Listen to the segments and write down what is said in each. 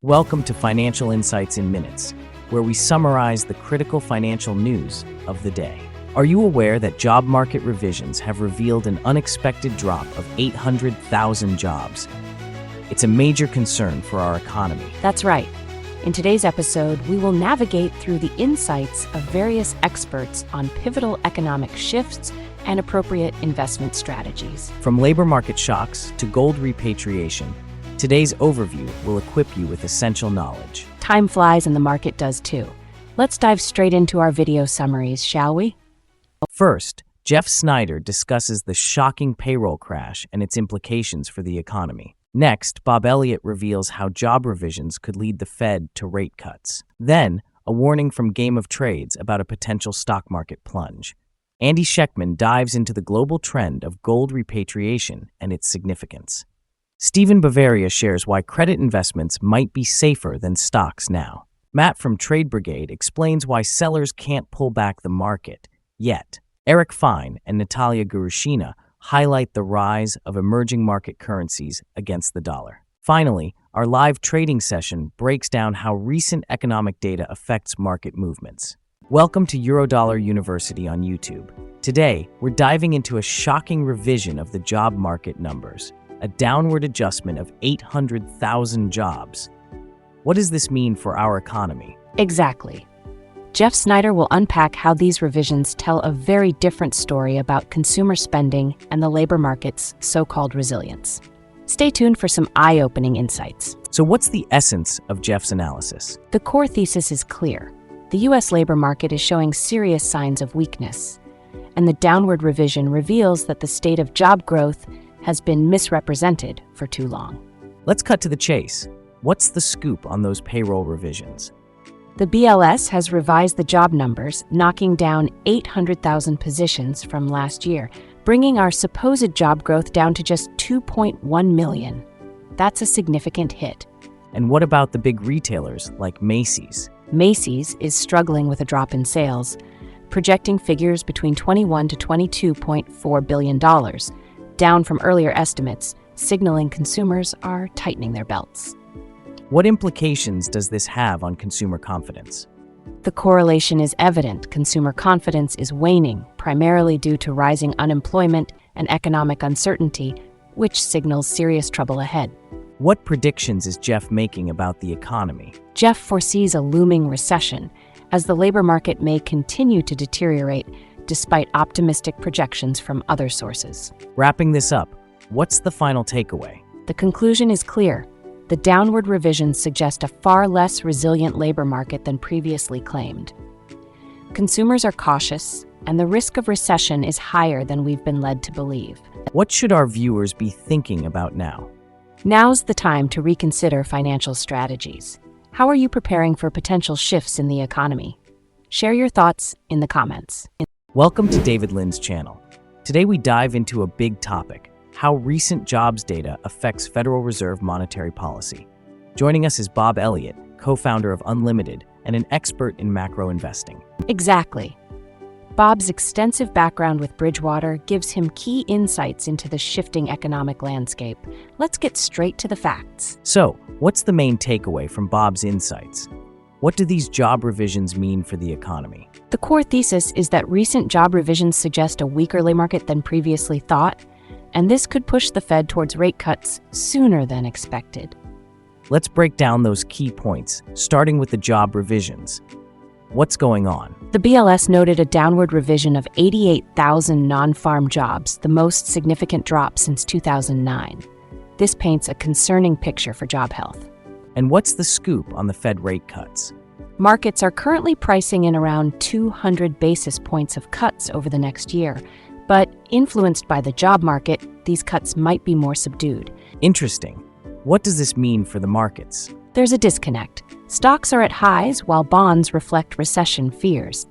Welcome to Financial Insights in Minutes, where we summarize the critical financial news of the day. Are you aware that job market revisions have revealed an unexpected drop of 800,000 jobs? It's a major concern for our economy. That's right. In today's episode, we will navigate through the insights of various experts on pivotal economic shifts and appropriate investment strategies. From labor market shocks to gold repatriation, today's overview will equip you with essential knowledge. Time flies and the market does too. Let's dive straight into our video summaries, shall we? First, Jeff Snyder discusses the shocking payroll crash and its implications for the economy. Next, Bob Elliott reveals how job revisions could lead the Fed to rate cuts. Then, a warning from Game of Trades about a potential stock market plunge. Andy Schectman dives into the global trend of gold repatriation and its significance. Stephen Bavaria shares why credit investments might be safer than stocks now. Matt from Trade Brigade explains why sellers can't pull back the market yet. Eric Fine and Natalia Gurushina highlight the rise of emerging market currencies against the dollar. Finally, our live trading session breaks down how recent economic data affects market movements. Welcome to Eurodollar University on YouTube. Today, we're diving into a shocking revision of the job market numbers. A downward adjustment of 800,000 jobs. What does this mean for our economy? Exactly. Jeff Snyder will unpack how these revisions tell a very different story about consumer spending and the labor market's so-called resilience. Stay tuned for some eye-opening insights. So what's the essence of Jeff's analysis? The core thesis is clear. The U.S. labor market is showing serious signs of weakness, and the downward revision reveals that the state of job growth has been misrepresented for too long. Let's cut to the chase. What's the scoop on those payroll revisions? The BLS has revised the job numbers, knocking down 800,000 positions from last year, bringing our supposed job growth down to just 2.1 million. That's a significant hit. And what about the big retailers like Macy's? Macy's is struggling with a drop in sales, projecting figures between $21 to $22.4 billion, down from earlier estimates, signaling consumers are tightening their belts. What implications does this have on consumer confidence? The correlation is evident. Consumer confidence is waning, primarily due to rising unemployment and economic uncertainty, which signals serious trouble ahead. What predictions is Jeff making about the economy? Jeff foresees a looming recession, as the labor market may continue to deteriorate despite optimistic projections from other sources. Wrapping this up, what's the final takeaway? The conclusion is clear. The downward revisions suggest a far less resilient labor market than previously claimed. Consumers are cautious, and the risk of recession is higher than we've been led to believe. What should our viewers be thinking about now? Now's the time to reconsider financial strategies. How are you preparing for potential shifts in the economy? Share your thoughts in the comments. Welcome to David Lin's channel. Today we dive into a big topic, how recent jobs data affects Federal Reserve monetary policy. Joining us is Bob Elliott, co-founder of Unlimited and an expert in macro investing. Exactly. Bob's extensive background with Bridgewater gives him key insights into the shifting economic landscape. Let's get straight to the facts. So, what's the main takeaway from Bob's insights? What do these job revisions mean for the economy? The core thesis is that recent job revisions suggest a weaker labor market than previously thought, and this could push the Fed towards rate cuts sooner than expected. Let's break down those key points, starting with the job revisions. What's going on? The BLS noted a downward revision of 88,000 non-farm jobs, the most significant drop since 2009. This paints a concerning picture for job health. And what's the scoop on the Fed rate cuts? Markets are currently pricing in around 200 basis points of cuts over the next year, but influenced by the job market, these cuts might be more subdued. Interesting. What does this mean for the markets? There's a disconnect. Stocks are at highs while bonds reflect recession fears.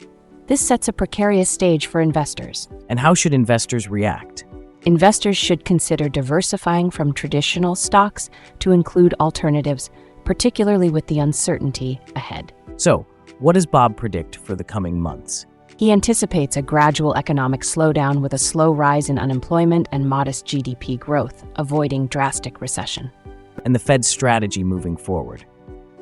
This sets a precarious stage for investors. And how should investors react? Investors should consider diversifying from traditional stocks to include alternatives, particularly with the uncertainty ahead. So, what does Bob predict for the coming months? He anticipates a gradual economic slowdown with a slow rise in unemployment and modest GDP growth, avoiding drastic recession. And the Fed's strategy moving forward.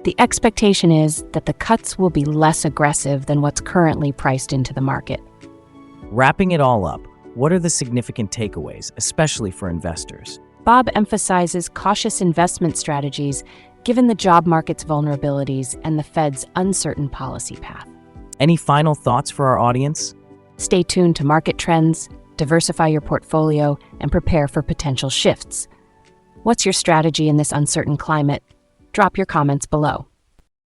The expectation is that the cuts will be less aggressive than what's currently priced into the market. Wrapping it all up, what are the significant takeaways, especially for investors? Bob emphasizes cautious investment strategies given the job market's vulnerabilities and the Fed's uncertain policy path. Any final thoughts for our audience? Stay tuned to market trends, diversify your portfolio, and prepare for potential shifts. What's your strategy in this uncertain climate? Drop your comments below.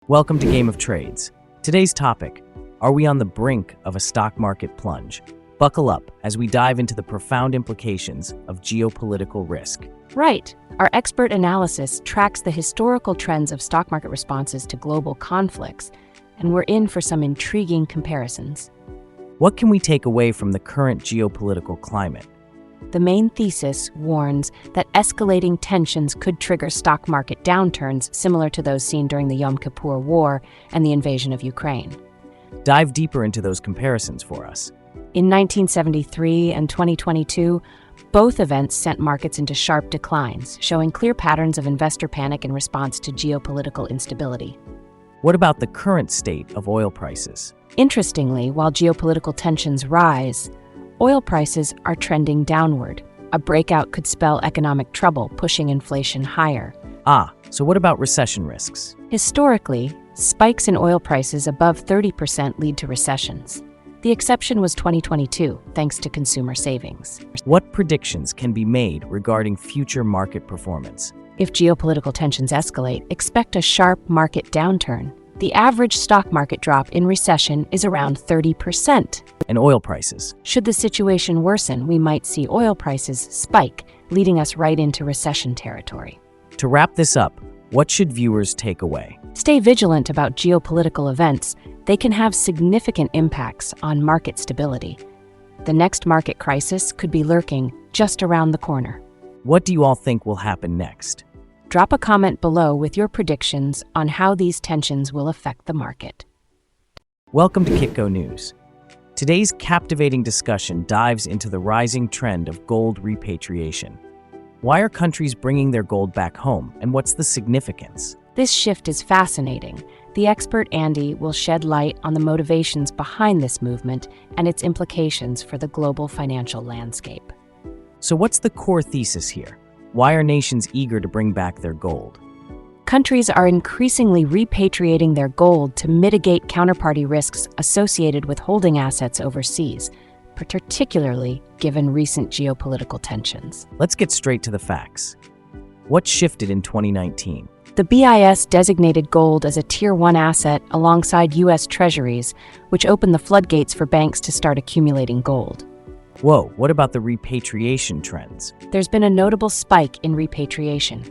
Welcome to Game of Trades. Today's topic, are we on the brink of a stock market plunge? Buckle up as we dive into the profound implications of geopolitical risk. Right. Our expert analysis tracks the historical trends of stock market responses to global conflicts, and we're in for some intriguing comparisons. What can we take away from the current geopolitical climate? The main thesis warns that escalating tensions could trigger stock market downturns similar to those seen during the Yom Kippur War and the invasion of Ukraine. Dive deeper into those comparisons for us. In 1973 and 2022, both events sent markets into sharp declines, showing clear patterns of investor panic in response to geopolitical instability. What about the current state of oil prices? Interestingly, while geopolitical tensions rise, oil prices are trending downward. A breakout could spell economic trouble, pushing inflation higher. So what about recession risks? Historically, spikes in oil prices above 30% lead to recessions. The exception was 2022, thanks to consumer savings. What predictions can be made regarding future market performance? If geopolitical tensions escalate, expect a sharp market downturn. The average stock market drop in recession is around 30%. And oil prices? Should the situation worsen, we might see oil prices spike, leading us right into recession territory. To wrap this up, what should viewers take away? Stay vigilant about geopolitical events. They can have significant impacts on market stability. The next market crisis could be lurking just around the corner. What do you all think will happen next? Drop a comment below with your predictions on how these tensions will affect the market. Welcome to Kitco News. Today's captivating discussion dives into the rising trend of gold repatriation. Why are countries bringing their gold back home, and what's the significance? This shift is fascinating. The expert Andy will shed light on the motivations behind this movement and its implications for the global financial landscape. So what's the core thesis here? Why are nations eager to bring back their gold? Countries are increasingly repatriating their gold to mitigate counterparty risks associated with holding assets overseas, particularly given recent geopolitical tensions. Let's get straight to the facts. What shifted in 2019? The BIS designated gold as a Tier 1 asset alongside U.S. Treasuries, which opened the floodgates for banks to start accumulating gold. Whoa, what about the repatriation trends? There's been a notable spike in repatriation.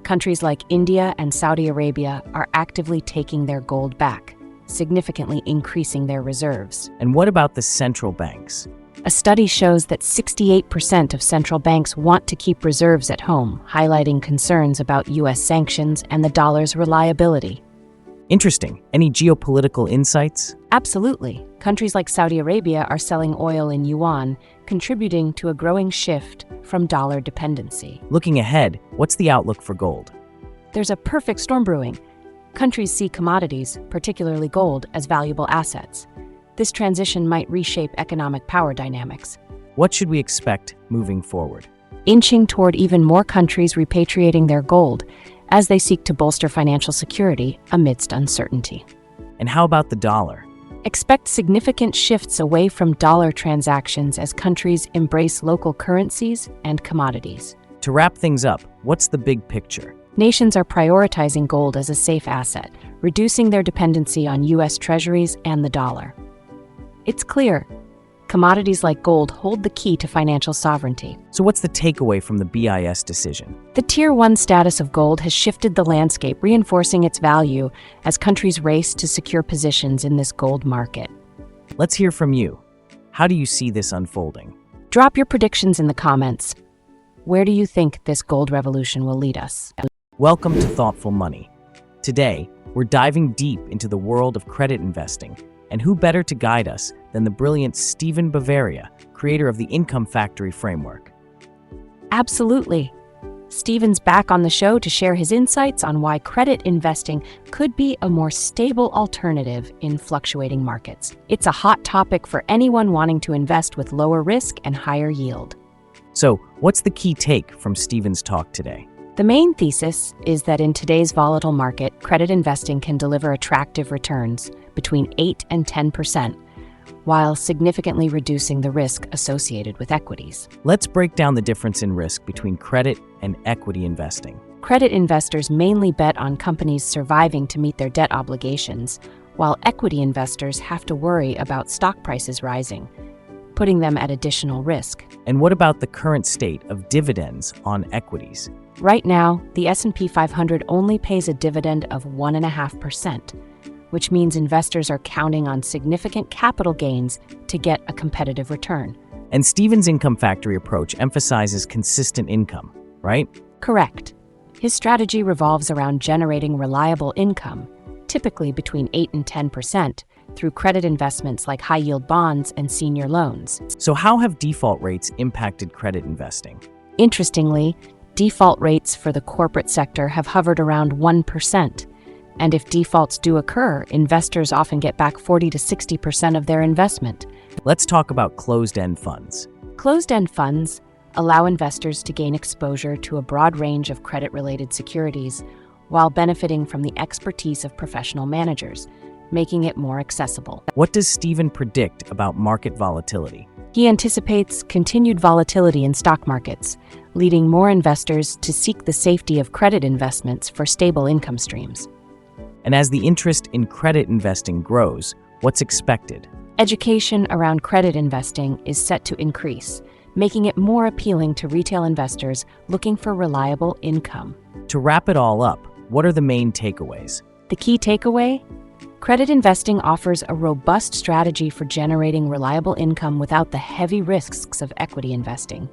Countries like India and Saudi Arabia are actively taking their gold back, significantly increasing their reserves. And what about the central banks? A study shows that 68% of central banks want to keep reserves at home, highlighting concerns about U.S. sanctions and the dollar's reliability. Interesting. Any geopolitical insights? Absolutely. Countries like Saudi Arabia are selling oil in yuan, contributing to a growing shift from dollar dependency. Looking ahead, what's the outlook for gold? There's a perfect storm brewing. Countries see commodities, particularly gold, as valuable assets. This transition might reshape economic power dynamics. What should we expect moving forward? Inching toward even more countries repatriating their gold as they seek to bolster financial security amidst uncertainty. And how about the dollar? Expect significant shifts away from dollar transactions as countries embrace local currencies and commodities. To wrap things up, what's the big picture? Nations are prioritizing gold as a safe asset, reducing their dependency on U.S. Treasuries and the dollar. It's clear, commodities like gold hold the key to financial sovereignty. So what's the takeaway from the BIS decision? The Tier 1 status of gold has shifted the landscape, reinforcing its value as countries race to secure positions in this gold market. Let's hear from you. How do you see this unfolding? Drop your predictions in the comments. Where do you think this gold revolution will lead us? Welcome to Thoughtful Money. Today, we're diving deep into the world of credit investing. And who better to guide us than the brilliant Stephen Bavaria, creator of the Income Factory framework? Absolutely. Steven's back on the show to share his insights on why credit investing could be a more stable alternative in fluctuating markets. It's a hot topic for anyone wanting to invest with lower risk and higher yield. So, what's the key take from Steven's talk today? The main thesis is that in today's volatile market, credit investing can deliver attractive returns between 8 and 10%, while significantly reducing the risk associated with equities. Let's break down the difference in risk between credit and equity investing. Credit investors mainly bet on companies surviving to meet their debt obligations, while equity investors have to worry about stock prices rising, putting them at additional risk. And what about the current state of dividends on equities? Right now, the S&P 500 only pays a dividend of 1.5%, which means investors are counting on significant capital gains to get a competitive return. And Steven's income factory approach emphasizes consistent income, right? Correct. His strategy revolves around generating reliable income, typically between 8 and 10%, through credit investments like high-yield bonds and senior loans. So how have default rates impacted credit investing? Interestingly, default rates for the corporate sector have hovered around 1%. And if defaults do occur, investors often get back 40 to 60% of their investment. Let's talk about closed-end funds. Closed-end funds allow investors to gain exposure to a broad range of credit-related securities while benefiting from the expertise of professional managers, making it more accessible. What does Steven predict about market volatility? He anticipates continued volatility in stock markets, leading more investors to seek the safety of credit investments for stable income streams. And as the interest in credit investing grows, what's expected? Education around credit investing is set to increase, making it more appealing to retail investors looking for reliable income. To wrap it all up, what are the main takeaways? The key takeaway? Credit investing offers a robust strategy for generating reliable income without the heavy risks of equity investing.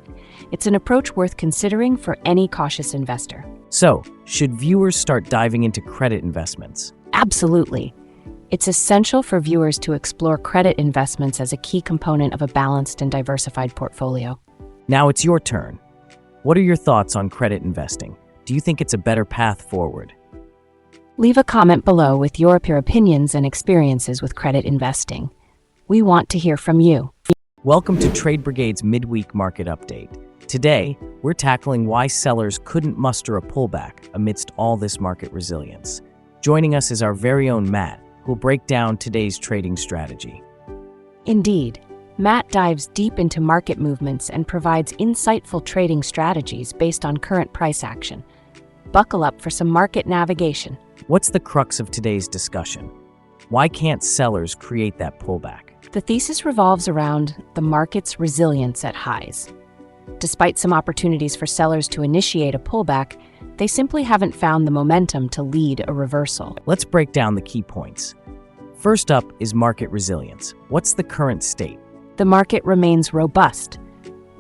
It's an approach worth considering for any cautious investor. So, should viewers start diving into credit investments? Absolutely. It's essential for viewers to explore credit investments as a key component of a balanced and diversified portfolio. Now it's your turn. What are your thoughts on credit investing? Do you think it's a better path forward? Leave a comment below with your opinions and experiences with credit investing. We want to hear from you. Welcome to Trade Brigade's midweek market update. Today, we're tackling why sellers couldn't muster a pullback amidst all this market resilience. Joining us is our very own Matt, who'll break down today's trading strategy. Indeed, Matt dives deep into market movements and provides insightful trading strategies based on current price action. Buckle up for some market navigation. What's the crux of today's discussion? Why can't sellers create that pullback? The thesis revolves around the market's resilience at highs. Despite some opportunities for sellers to initiate a pullback, they simply haven't found the momentum to lead a reversal. Let's break down the key points. First up is market resilience. What's the current state? The market remains robust.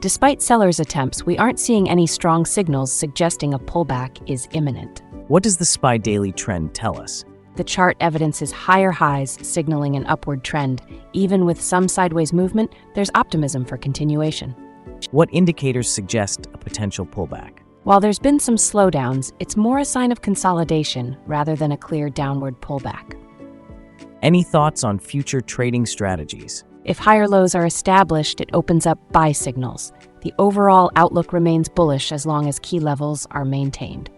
Despite sellers' attempts, we aren't seeing any strong signals suggesting a pullback is imminent. What does the SPY daily trend tell us? The chart evidences higher highs, signaling an upward trend. Even with some sideways movement, there's optimism for continuation. What indicators suggest a potential pullback? While there's been some slowdowns, it's more a sign of consolidation rather than a clear downward pullback. Any thoughts on future trading strategies? If higher lows are established, it opens up buy signals. The overall outlook remains bullish as long as key levels are maintained.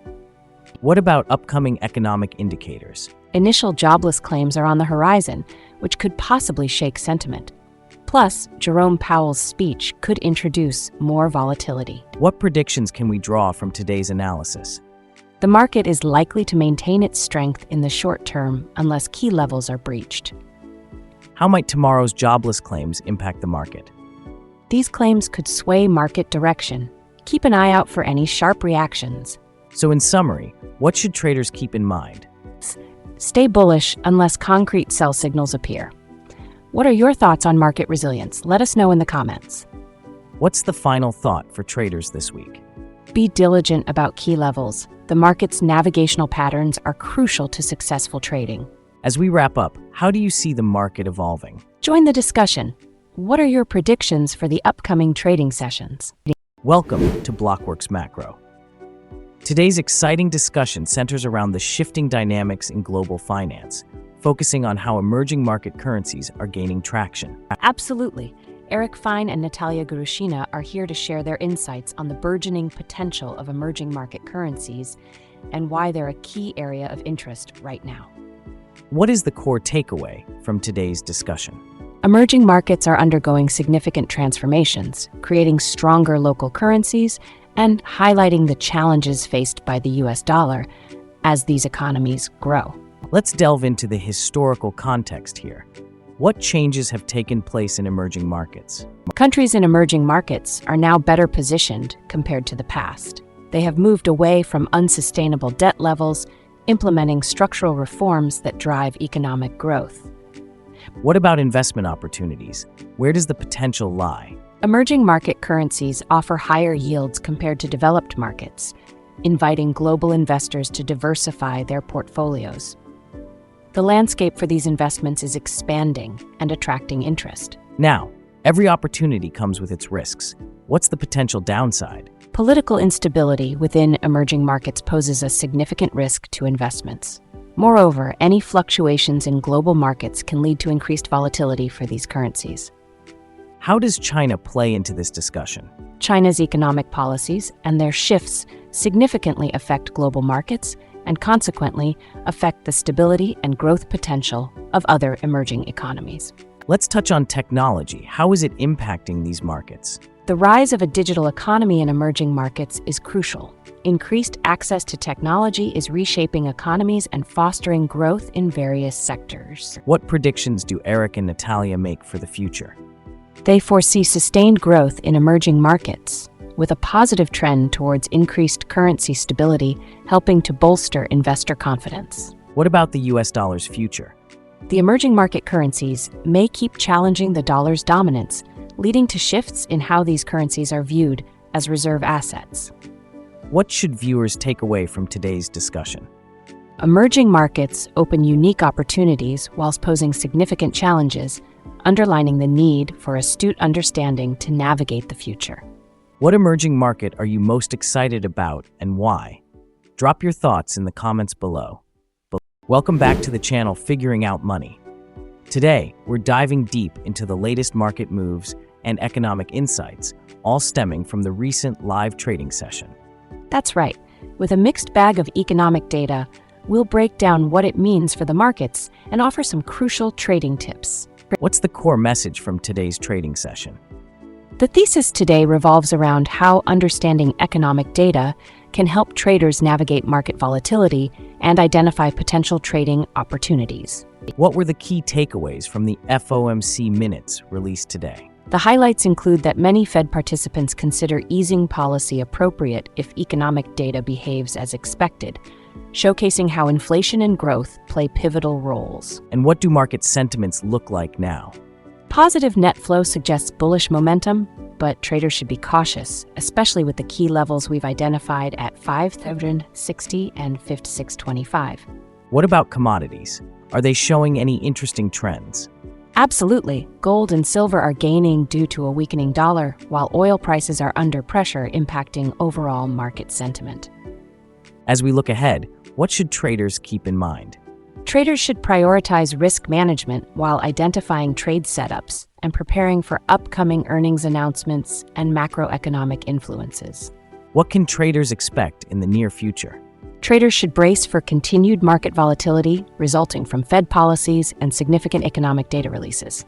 What about upcoming economic indicators? Initial jobless claims are on the horizon, which could possibly shake sentiment. Plus, Jerome Powell's speech could introduce more volatility. What predictions can we draw from today's analysis? The market is likely to maintain its strength in the short term unless key levels are breached. How might tomorrow's jobless claims impact the market? These claims could sway market direction. Keep an eye out for any sharp reactions. So in summary, what should traders keep in mind? Stay bullish unless concrete sell signals appear. What are your thoughts on market resilience? Let us know in the comments. What's the final thought for traders this week? Be diligent about key levels. The market's navigational patterns are crucial to successful trading. As we wrap up, how do you see the market evolving? Join the discussion. What are your predictions for the upcoming trading sessions? Welcome to Blockworks Macro. Today's exciting discussion centers around the shifting dynamics in global finance, focusing on how emerging market currencies are gaining traction. Absolutely. Eric Fine and Natalia Gurushina are here to share their insights on the burgeoning potential of emerging market currencies and why they're a key area of interest right now. What is the core takeaway from today's discussion? Emerging markets are undergoing significant transformations, creating stronger local currencies and highlighting the challenges faced by the US dollar as these economies grow. Let's delve into the historical context here. What changes have taken place in emerging markets? Countries in emerging markets are now better positioned compared to the past. They have moved away from unsustainable debt levels, implementing structural reforms that drive economic growth. What about investment opportunities? Where does the potential lie? Emerging market currencies offer higher yields compared to developed markets, inviting global investors to diversify their portfolios. The landscape for these investments is expanding and attracting interest. Now, every opportunity comes with its risks. What's the potential downside? Political instability within emerging markets poses a significant risk to investments. Moreover, any fluctuations in global markets can lead to increased volatility for these currencies. How does China play into this discussion? China's economic policies and their shifts significantly affect global markets and consequently affect the stability and growth potential of other emerging economies. Let's touch on technology. How is it impacting these markets? The rise of a digital economy in emerging markets is crucial. Increased access to technology is reshaping economies and fostering growth in various sectors. What predictions do Eric and Natalia make for the future? They foresee sustained growth in emerging markets, with a positive trend towards increased currency stability, helping to bolster investor confidence. What about the US dollar's future? The emerging market currencies may keep challenging the dollar's dominance, leading to shifts in how these currencies are viewed as reserve assets. What should viewers take away from today's discussion? Emerging markets open unique opportunities whilst posing significant challenges, underlining the need for astute understanding to navigate the future. What emerging market are you most excited about and why? Drop your thoughts in the comments below. Welcome back to the channel Figuring Out Money. Today, we're diving deep into the latest market moves and economic insights, all stemming from the recent live trading session. That's right. With a mixed bag of economic data, we'll break down what it means for the markets and offer some crucial trading tips. What's the core message from today's trading session? The thesis today revolves around how understanding economic data can help traders navigate market volatility and identify potential trading opportunities. What were the key takeaways from the FOMC minutes released today? The highlights include that many Fed participants consider easing policy appropriate if economic data behaves as expected, showcasing how inflation and growth play pivotal roles. And what do market sentiments look like now? Positive net flow suggests bullish momentum, but traders should be cautious, especially with the key levels we've identified at 5,060 and 5625. What about commodities? Are they showing any interesting trends? Absolutely. Gold and silver are gaining due to a weakening dollar, while oil prices are under pressure, impacting overall market sentiment. As we look ahead, what should traders keep in mind? Traders should prioritize risk management while identifying trade setups and preparing for upcoming earnings announcements and macroeconomic influences. What can traders expect in the near future? Traders should brace for continued market volatility resulting from Fed policies and significant economic data releases.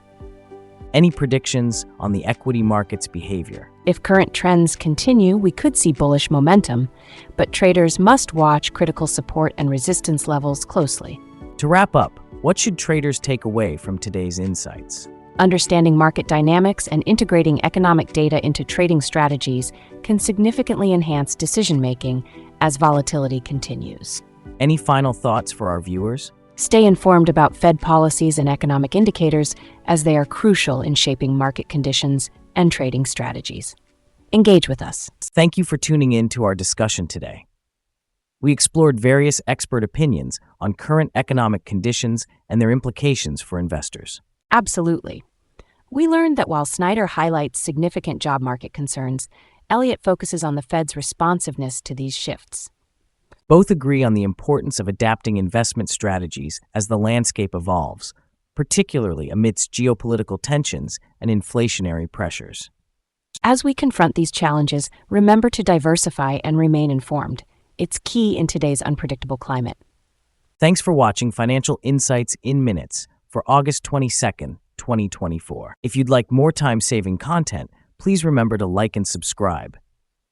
Any predictions on the equity market's behavior? If current trends continue, we could see bullish momentum, but traders must watch critical support and resistance levels closely. To wrap up, what should traders take away from today's insights? Understanding market dynamics and integrating economic data into trading strategies can significantly enhance decision-making as volatility continues. Any final thoughts for our viewers? Stay informed about Fed policies and economic indicators as they are crucial in shaping market conditions and trading strategies. Engage with us. Thank you for tuning in to our discussion today. We explored various expert opinions on current economic conditions and their implications for investors. Absolutely. We learned that while Snyder highlights significant job market concerns, Elliott focuses on the Fed's responsiveness to these shifts. Both agree on the importance of adapting investment strategies as the landscape evolves, particularly amidst geopolitical tensions and inflationary pressures. As we confront these challenges, remember to diversify and remain informed. It's key in today's unpredictable climate. Thanks for watching Financial Insights in Minutes for August 22nd, 2024. If you'd like more time-saving content, please remember to like and subscribe.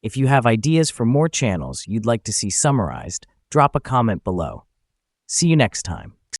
If you have ideas for more channels you'd like to see summarized, drop a comment below. See you next time.